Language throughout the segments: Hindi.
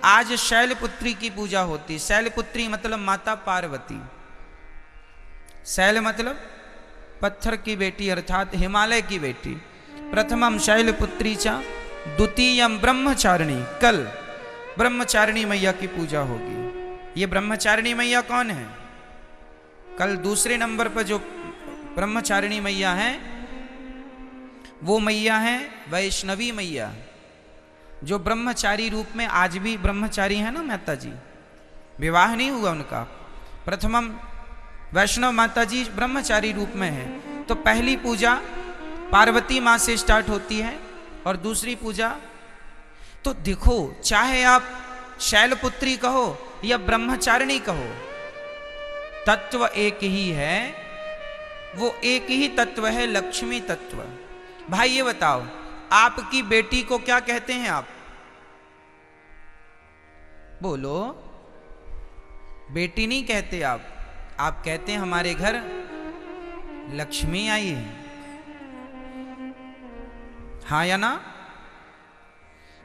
आज शैलपुत्री की पूजा होती। शैलपुत्री मतलब माता पार्वती। शैल मतलब पत्थर की बेटी अर्थात हिमालय की बेटी। प्रथमम शैलपुत्री चा द्वितीयम ब्रह्मचारिणी। कल ब्रह्मचारिणी मैया की पूजा होगी। ये ब्रह्मचारिणी मैया कौन है? कल दूसरे नंबर पर जो ब्रह्मचारिणी मैया है वो मैया है वैष्णवी मैया, जो ब्रह्मचारी रूप में आज भी ब्रह्मचारी है ना माता जी, विवाह नहीं हुआ उनका। प्रथमम वैष्णव माता जी ब्रह्मचारी रूप में है। तो पहली पूजा पार्वती माँ से स्टार्ट होती है और दूसरी पूजा, तो देखो चाहे आप शैलपुत्री कहो या ब्रह्मचारिणी कहो, तत्व एक ही है। वो एक ही तत्व है, लक्ष्मी तत्व। भाई ये बताओ, आपकी बेटी को क्या कहते हैं आप? बोलो। बेटी नहीं कहते आप कहते हैं हमारे घर लक्ष्मी आई है। हाँ या ना?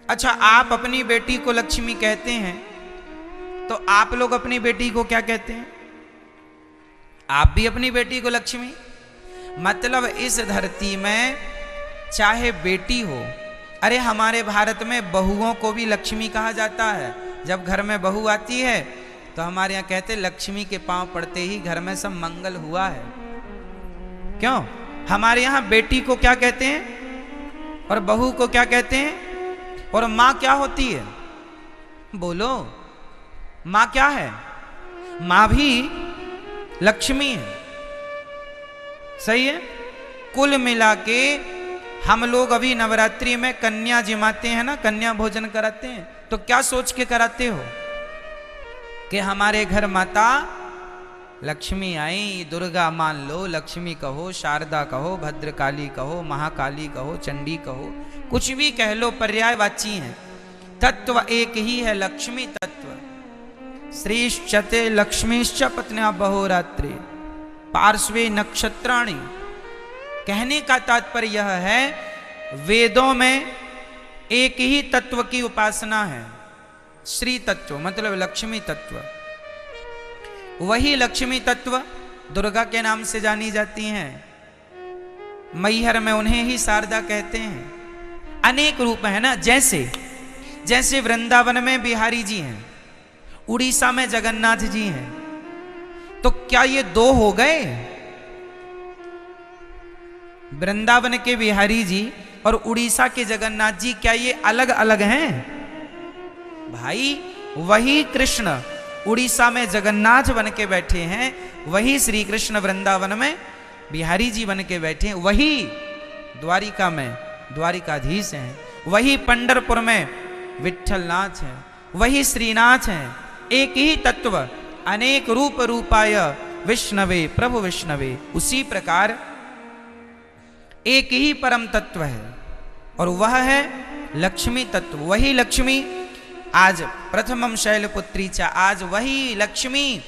अच्छा, आप अपनी बेटी को लक्ष्मी कहते हैं तो आप लोग अपनी बेटी को क्या कहते हैं? आप भी अपनी बेटी को लक्ष्मी। मतलब इस धरती में चाहे बेटी हो, अरे हमारे भारत में बहुओं को भी लक्ष्मी कहा जाता है। जब घर में बहू आती है तो हमारे यहाँ कहते लक्ष्मी के पांव पड़ते ही घर में सब मंगल हुआ है। क्यों? हमारे यहाँ बेटी को क्या कहते हैं और बहू को क्या कहते हैं? और माँ क्या होती है? बोलो, माँ क्या है? माँ भी लक्ष्मी है। सही है। कुल मिला के हम लोग अभी नवरात्रि में कन्या जिमाते हैं ना, कन्या भोजन कराते हैं, तो क्या सोच के कराते हो कि हमारे घर माता लक्ष्मी आई। दुर्गा मान लो, लक्ष्मी कहो, शारदा कहो, भद्रकाली कहो, महाकाली कहो, चंडी कहो, कुछ भी कह लो, पर्यायवाची हैं। तत्व एक ही है, लक्ष्मी तत्व। श्रीश्चते लक्ष्मीश्च पत्न्या बहोरात्रि पार्श्वे नक्षत्राणि। कहने का तात्पर्य यह है, वेदों में एक ही तत्व की उपासना है, श्री तत्व मतलब लक्ष्मी तत्व। वही लक्ष्मी तत्व दुर्गा के नाम से जानी जाती हैं। मैहर में उन्हें ही शारदा कहते हैं। अनेक रूप है ना, जैसे वृंदावन में बिहारी जी हैं, उड़ीसा में जगन्नाथ जी हैं, तो क्या ये दो हो गए? वृंदावन के बिहारी जी और उड़ीसा के जगन्नाथ जी क्या ये अलग अलग हैं? भाई वही कृष्ण उड़ीसा में जगन्नाथ बन के बैठे हैं, वही श्री कृष्ण वृंदावन में बिहारी जी बन के बैठे हैं, वही द्वारिका में द्वारिकाधीश हैं, वही पंढरपुर में विठ्ठलनाथ हैं, वही श्रीनाथ हैं। एक ही तत्व, अनेक रूप रूपाय विष्णवे प्रभु विष्णवे। उसी प्रकार एक ही परम तत्व है और वह है लक्ष्मी तत्व। वही लक्ष्मी आज प्रथमम शैलपुत्री चा, आज वही लक्ष्मी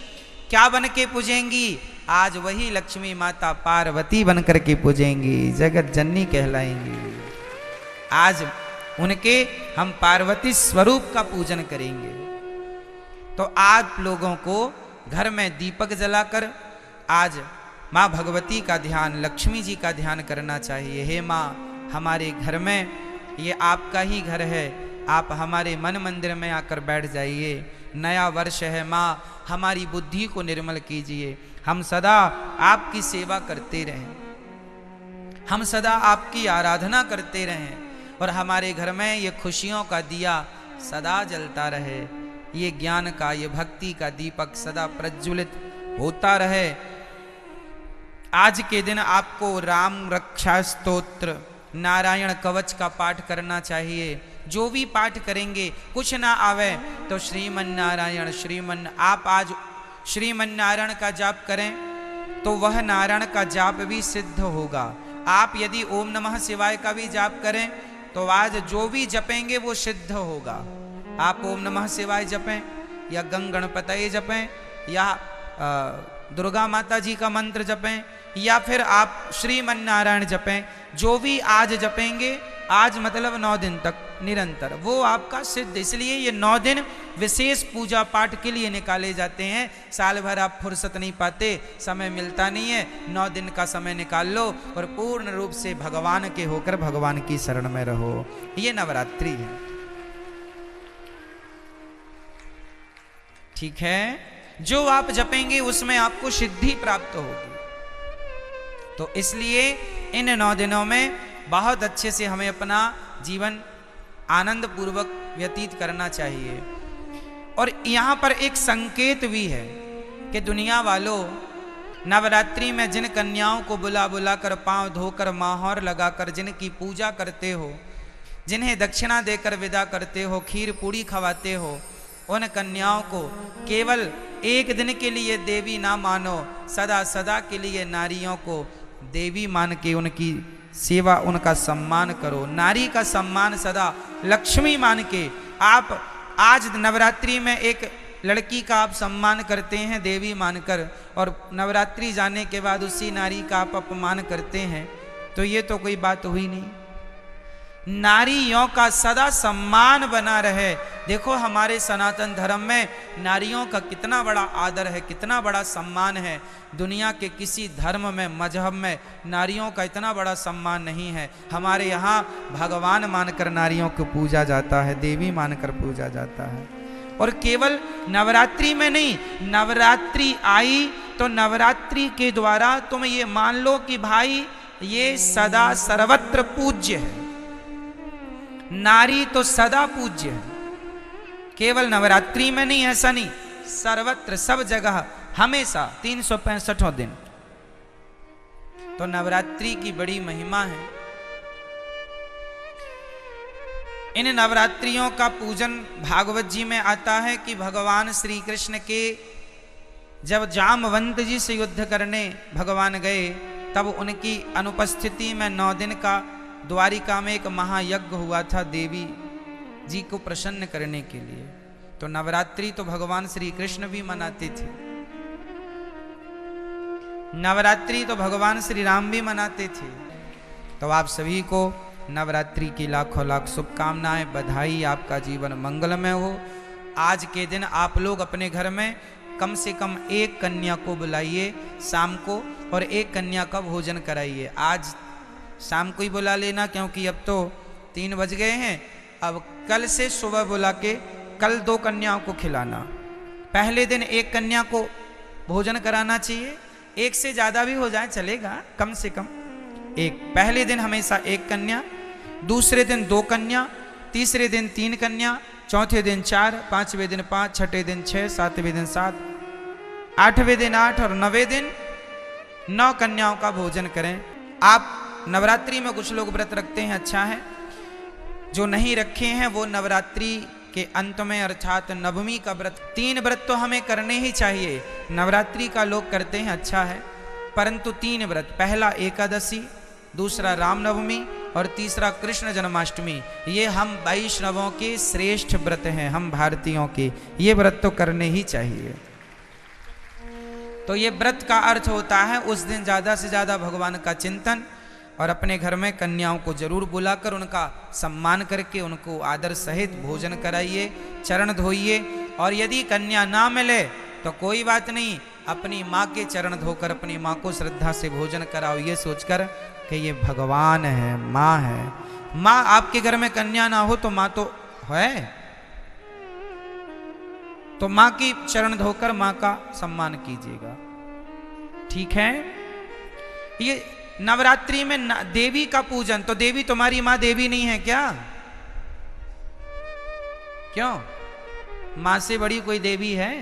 क्या बन के पूजेंगी? आज वही लक्ष्मी माता पार्वती बन करके पूजेंगी, जगत जननी कहलाएंगी। आज उनके हम पार्वती स्वरूप का पूजन करेंगे। तो आप लोगों को घर में दीपक जलाकर आज माँ भगवती का ध्यान, लक्ष्मी जी का ध्यान करना चाहिए। हे माँ, हमारे घर में ये आपका ही घर है, आप हमारे मन मंदिर में आकर बैठ जाइए। नया वर्ष है माँ, हमारी बुद्धि को निर्मल कीजिए। हम सदा आपकी सेवा करते रहें, हम सदा आपकी आराधना करते रहें और हमारे घर में ये खुशियों का दिया सदा जलता रहे। ये ज्ञान का, ये भक्ति का दीपक सदा प्रज्वलित होता रहे। आज के दिन आपको राम रक्षा स्तोत्र, नारायण कवच का पाठ करना चाहिए। जो भी पाठ करेंगे, कुछ ना आवे तो श्रीमन नारायण आप आज श्रीमन नारायण का जाप करें तो वह नारायण का जाप भी सिद्ध होगा। आप यदि ओम नमः शिवाय का भी जाप करें तो आज जो भी जपेंगे वो सिद्ध होगा। आप ओम नमः शिवाय जपें या गंग गणपतये जपें या दुर्गा माता जी का मंत्र जपें या फिर आप श्रीमन नारायण जपें, जो भी आज जपेंगे आज मतलब 9 दिन तक निरंतर, वो आपका सिद्ध। इसलिए ये 9 दिन विशेष पूजा पाठ के लिए निकाले जाते हैं। साल भर आप फुर्सत नहीं पाते, समय मिलता नहीं है, 9 दिन का समय निकाल लो और पूर्ण रूप से भगवान के होकर भगवान की शरण में रहो। ये नवरात्रि है। ठीक है, जो आप जपेंगे उसमें आपको सिद्धि प्राप्त होगी। तो इसलिए इन 9 दिनों में बहुत अच्छे से हमें अपना जीवन आनंद पूर्वक व्यतीत करना चाहिए। और यहाँ पर एक संकेत भी है कि दुनिया वालों, नवरात्रि में जिन कन्याओं को बुला बुला कर पांव धोकर माहौर लगाकर जिनकी पूजा करते हो, जिन्हें दक्षिणा देकर विदा करते हो, खीर पूड़ी खवाते हो, उन कन्याओं को केवल एक दिन के लिए देवी ना मानो, सदा सदा के लिए नारियों को देवी मान के उनकी सेवा, उनका सम्मान करो। नारी का सम्मान सदा लक्ष्मी मान के आप आज नवरात्रि में एक लड़की का आप सम्मान करते हैं देवी मानकर, और नवरात्रि जाने के बाद उसी नारी का आप अपमान करते हैं, तो ये तो कोई बात हुई नहीं। नारियों का सदा सम्मान बना रहे। देखो हमारे सनातन धर्म में नारियों का कितना बड़ा आदर है, कितना बड़ा सम्मान है। दुनिया के किसी धर्म में, मजहब में नारियों का इतना बड़ा सम्मान नहीं है। हमारे यहाँ भगवान मानकर नारियों को पूजा जाता है, देवी मानकर पूजा जाता है। और केवल नवरात्रि में नहीं, नवरात्रि आई तो नवरात्रि के द्वारा तुम ये मान लो कि भाई ये सदा सर्वत्र पूज्य है। नारी तो सदा पूज्य है, केवल नवरात्रि में नहीं, ऐसा नहीं, सर्वत्र सब जगह हमेशा 365 दिन। तो नवरात्रि की बड़ी महिमा है। इन नवरात्रियों का पूजन भागवत जी में आता है कि भगवान श्री कृष्ण के जब जामवंत जी से युद्ध करने भगवान गए, तब उनकी अनुपस्थिति में 9 दिन का द्वारिका में एक महायज्ञ हुआ था देवी जी को प्रसन्न करने के लिए। तो नवरात्रि तो भगवान श्री कृष्ण भी मनाते थे, नवरात्रि तो भगवान श्री राम भी मनाते थे। तो आप सभी को नवरात्रि की लाखों लाख शुभकामनाएं, बधाई, आपका जीवन मंगलमय हो। आज के दिन आप लोग अपने घर में कम से कम एक कन्या को बुलाइए शाम को, और एक कन्या का भोजन कराइए। आज शाम को ही बुला लेना, क्योंकि अब तो 3 बज गए हैं। अब कल से सुबह बुला के कल 2 कन्याओं को खिलाना। पहले दिन एक कन्या को भोजन कराना चाहिए, एक से ज्यादा भी हो जाए चलेगा, कम से कम एक। पहले दिन हमेशा एक कन्या, दूसरे दिन 2 कन्या, तीसरे दिन 3 कन्या, चौथे दिन 4, 5वें दिन 5, छठे दिन 6, 7वें दिन 7, 8वें दिन 8 और 9वें दिन 9 कन्याओं का भोजन करें। आप नवरात्रि में कुछ लोग व्रत रखते हैं, अच्छा है। जो नहीं रखे हैं वो नवरात्रि के अंत में अर्थात नवमी का व्रत, 3 व्रत तो हमें करने ही चाहिए। नवरात्रि का लोग करते हैं, अच्छा है, परंतु 3 व्रत, पहला एकादशी, दूसरा रामनवमी और तीसरा कृष्ण जन्माष्टमी, ये हम वैष्णवों के श्रेष्ठ व्रत हैं, हम भारतीयों के। ये व्रत तो करने ही चाहिए। तो ये व्रत का अर्थ होता है उस दिन ज़्यादा से ज़्यादा भगवान का चिंतन, और अपने घर में कन्याओं को जरूर बुलाकर उनका सम्मान करके उनको आदर सहित भोजन कराइए, चरण धोइए। और यदि कन्या ना मिले तो कोई बात नहीं, अपनी माँ के चरण धोकर अपनी माँ को श्रद्धा से भोजन कराओ, ये सोचकर कि ये भगवान है, माँ है। माँ, आपके घर में कन्या ना हो तो माँ तो है, तो माँ की चरण धोकर माँ का सम्मान कीजिएगा। ठीक है। ये नवरात्रि में देवी का पूजन, तो देवी तुम्हारी माँ देवी नहीं है क्या? क्यों? माँ से बड़ी कोई देवी है?